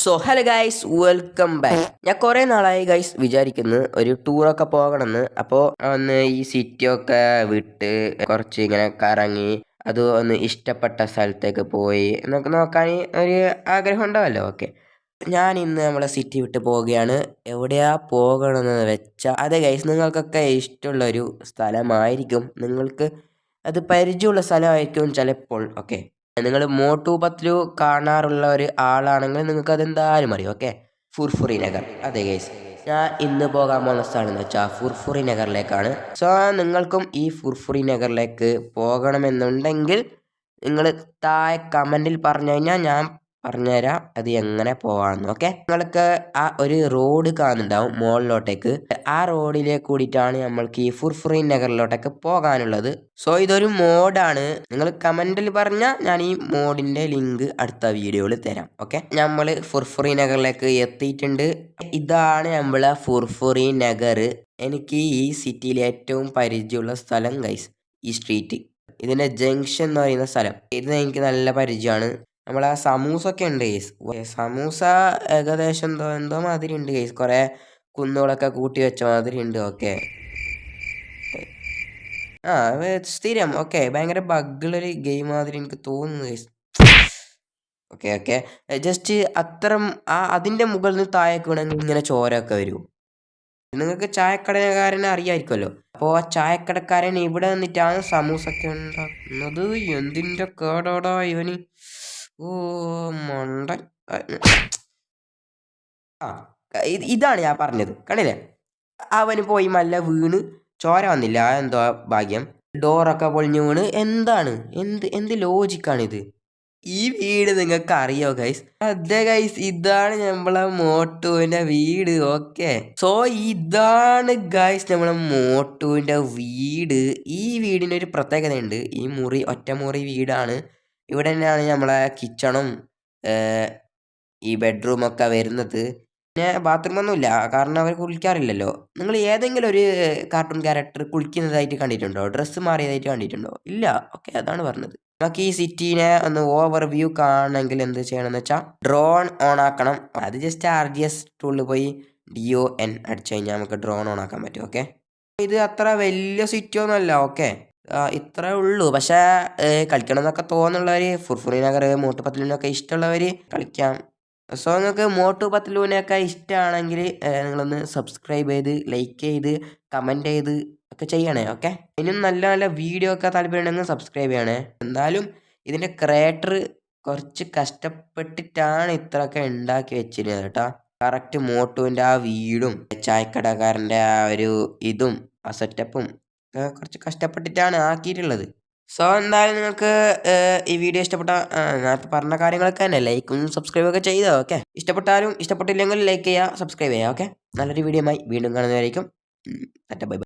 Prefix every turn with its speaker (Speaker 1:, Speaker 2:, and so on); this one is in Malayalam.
Speaker 1: So hello guys, welcome back. ഞാൻ കുറേ നാളായി ഗൈസ് വിചാരിക്കുന്നു ഒരു ടൂറൊക്കെ പോകണമെന്ന്. അപ്പോൾ ഒന്ന് ഈ സിറ്റിയൊക്കെ വിട്ട് കുറച്ച് ഇങ്ങനെ കറങ്ങി അത് ഒന്ന് ഇഷ്ടപ്പെട്ട സ്ഥലത്തേക്ക് പോയി എന്നൊക്കെ നോക്കാൻ ഒരു ആഗ്രഹം ഉണ്ടാവല്ലോ. ഓക്കെ, ഞാൻ ഇന്ന് നമ്മളെ സിറ്റി വിട്ട് പോവുകയാണ്. എവിടെയാ പോകണമെന്ന് വെച്ചാൽ അതെ ഗൈസ്, നിങ്ങൾക്കൊക്കെ ഇഷ്ടമുള്ള ഒരു സ്ഥലമായിരിക്കും, നിങ്ങൾക്ക് അത് പരിചയമുള്ള സ്ഥലമായിരിക്കും ചിലപ്പോൾ. ഓക്കെ, നിങ്ങൾ മോട്ടു പത്ലു കാണാറുള്ള ഒരു ആളാണെങ്കിൽ നിങ്ങൾക്ക് അതെന്തായാലും അറിയും. ഓക്കെ, ഫുർഫുറി നഗർ. അതെ ഗൈസ്, ഞാൻ ഇന്ന് പോകാൻ പോകുന്ന സ്ഥലം എന്ന് വെച്ചാൽ ഫുർഫുറി നഗറിലേക്കാണ്. സോ നിങ്ങൾക്കും ഈ ഫുർഫുറി നഗറിലേക്ക് പോകണമെന്നുണ്ടെങ്കിൽ നിങ്ങൾ താഴെ കമൻറ്റിൽ പറഞ്ഞു കഴിഞ്ഞാൽ ഞാൻ പറഞ്ഞുതരാം അത് എങ്ങനെ പോവാണെന്ന്. ഓക്കെ, നിങ്ങൾക്ക് ആ ഒരു റോഡ് കാണുന്നുണ്ടാവും മുകളിലോട്ടേക്ക്. ആ റോഡിലേക്ക് കൂടിയിട്ടാണ് നമ്മൾക്ക് ഈ ഫുർഫുറി നഗറിലോട്ടേക്ക് പോകാനുള്ളത്. സോ ഇതൊരു മോഡാണ്. നിങ്ങൾ കമന്റിൽ പറഞ്ഞാൽ ഞാൻ ഈ മോഡിന്റെ ലിങ്ക് അടുത്ത വീഡിയോയിൽ തരാം. ഓക്കെ, നമ്മൾ ഫുർഫുറി നഗറിലേക്ക് എത്തിയിട്ടുണ്ട്. ഇതാണ് നമ്മളെ ഫുർഫുറി നഗർ. എനിക്ക് ഈ സിറ്റിയിൽ ഏറ്റവും പരിചയമുള്ള സ്ഥലം ഗൈസ് ഈ സ്ട്രീറ്റ്, ഇതിന്റെ ജംഗ്ഷൻ എന്ന് പറയുന്ന സ്ഥലം. ഇത് എനിക്ക് നല്ല പരിചയമാണ്. നമ്മളെ സമൂസ ഒക്കെ ഉണ്ട് ഗൈസ്. സമൂസ ഏകദേശം എന്തോ മാതിരി ഉണ്ട് ഗൈസ്, കുറെ കുന്നുകളൊക്കെ കൂട്ടി വെച്ച മാതിരി ഉണ്ട്. ഓക്കെ, സ്ഥിരം. ഓക്കെ, ഭയങ്കര ബഗ്ഗുള്ളൊരു ഗെയിം മാതിരി എനിക്ക് തോന്നുന്നു ഗൈസ്. ഓക്കെ ഓക്കെ, ജസ്റ്റ് അത്തരം അതിന്റെ മുകളിൽ നിന്ന് താഴേക്ക് വേണമെങ്കിൽ ഇങ്ങനെ ചോരൊക്കെ വരും. നിങ്ങൾക്ക് ചായക്കടക്കാരനെ അറിയാമായിരിക്കുമല്ലോ. അപ്പോൾ ആ ചായക്കടക്കാരൻ ഇവിടെ നിന്നിട്ടാണ് സമൂസൊക്കെ ഉണ്ടാക്കുന്നത്. എന്തിൻ്റെ കേടോടാ ഇവന്. ഓ മണ്ടൻ. ഇതാണ് ഞാൻ പറഞ്ഞത്, കണ്ടില്ലേ? അവന് പോയി മല്ല വീണ് ചോര വന്നില്ല, എന്തോ ഭാഗ്യം. ഡോറൊക്കെ പൊളിഞ്ഞു വീണ്. എന്താണ് എന്ത് ലോജിക്കാണിത്? ഈ വീട് നിങ്ങൾക്ക് അറിയോ ഗൈസ്? അതെ ഗൈസ്, ഇതാണ് നമ്മളെ മോട്ടുവിന്റെ വീട്. ഓക്കെ, സോ ഇതാണ് ഗൈസ് നമ്മളെ മോട്ടുവിന്റെ വീട്. ഈ വീടിന് ഒരു പ്രത്യേകതയുണ്ട്. ഈ മുറി ഒറ്റമുറി വീടാണ്. ഇവിടെ തന്നെയാണ് നമ്മളെ കിച്ചണും ഈ ബെഡ്റൂമൊക്കെ വരുന്നത്. പിന്നെ ബാത്റൂമൊന്നുമില്ല, കാരണം അവർ കുളിക്കാറില്ലല്ലോ. നിങ്ങൾ ഏതെങ്കിലും ഒരു കാർട്ടൂൺ ക്യാരക്ടർ കുളിക്കുന്നതായിട്ട് കണ്ടിട്ടുണ്ടോ? ഡ്രസ്സ് മാറിയതായിട്ട് കണ്ടിട്ടുണ്ടോ? ഇല്ല. ഓക്കെ, അതാണ് പറഞ്ഞത്. നമുക്ക് ഈ സിറ്റീനെ ഒന്ന് ഓവർ വ്യൂ കാണണമെങ്കിൽ എന്ത് ചെയ്യണമെന്ന് വെച്ചാൽ ഡ്രോൺ ഓൺ ആക്കണം. അത് ജസ്റ്റ് RGS ടൂളിൽ പോയി DON അടിച്ചു കഴിഞ്ഞാൽ നമുക്ക് ഡ്രോൺ ഓൺ ആക്കാൻ പറ്റും. ഓക്കെ, ഇത് അത്ര വലിയ സിറ്റി ഒന്നുമല്ല. ഓക്കെ, ഇത്രേ ഉള്ളൂ. പക്ഷേ കളിക്കണം എന്നൊക്കെ തോന്നുന്നുള്ളവർ, ഫുർഫുറി നഗർ മോട്ടു പത്ലുവിനൊക്കെ ഇഷ്ടമുള്ളവർ കളിക്കാം. സോ നിങ്ങൾക്ക് മോട്ടു പത്ലുവിനെയൊക്കെ ഇഷ്ടമാണെങ്കിൽ നിങ്ങളൊന്ന് സബ്സ്ക്രൈബ് ചെയ്ത് ലൈക്ക് ചെയ്ത് കമൻറ്റ് ചെയ്ത് ഒക്കെ ചെയ്യണേ. ഓക്കെ, ഇനിയും നല്ല നല്ല വീഡിയോ ഒക്കെ താല്പര്യമുണ്ടെങ്കിൽ സബ്സ്ക്രൈബ് ചെയ്യണേ. എന്തായാലും ഇതിൻ്റെ ക്രിയേറ്റർ കുറച്ച് കഷ്ടപ്പെട്ടിട്ടാണ് ഇത്രയൊക്കെ ഉണ്ടാക്കി വെച്ചിരുന്നത് കേട്ടോ. കറക്റ്റ് മോട്ടുവിൻ്റെ ആ വീടും ചായക്കടക്കാരൻ്റെ ആ ഒരു ഇതും ആ സെറ്റപ്പും കുറച്ച് കഷ്ടപ്പെട്ടിട്ടാണ് ആക്കിയിട്ടുള്ളത്. സോ എന്തായാലും നിങ്ങൾക്ക് ഈ വീഡിയോ ഇഷ്ടപ്പെട്ട നേരത്തെ പറഞ്ഞ കാര്യങ്ങളൊക്കെ തന്നെ ലൈക്കും സബ്സ്ക്രൈബ് ഒക്കെ ചെയ്തോ. ഓക്കെ, ഇഷ്ടപ്പെട്ടാലും ഇഷ്ടപ്പെട്ടില്ലെങ്കിൽ ലൈക്ക് ചെയ്യുക, സബ്സ്ക്രൈബ് ചെയ്യുക. ഓക്കെ, നല്ലൊരു വീഡിയോ ആയി വീണ്ടും കാണുന്നതായിരിക്കും. Bye bye.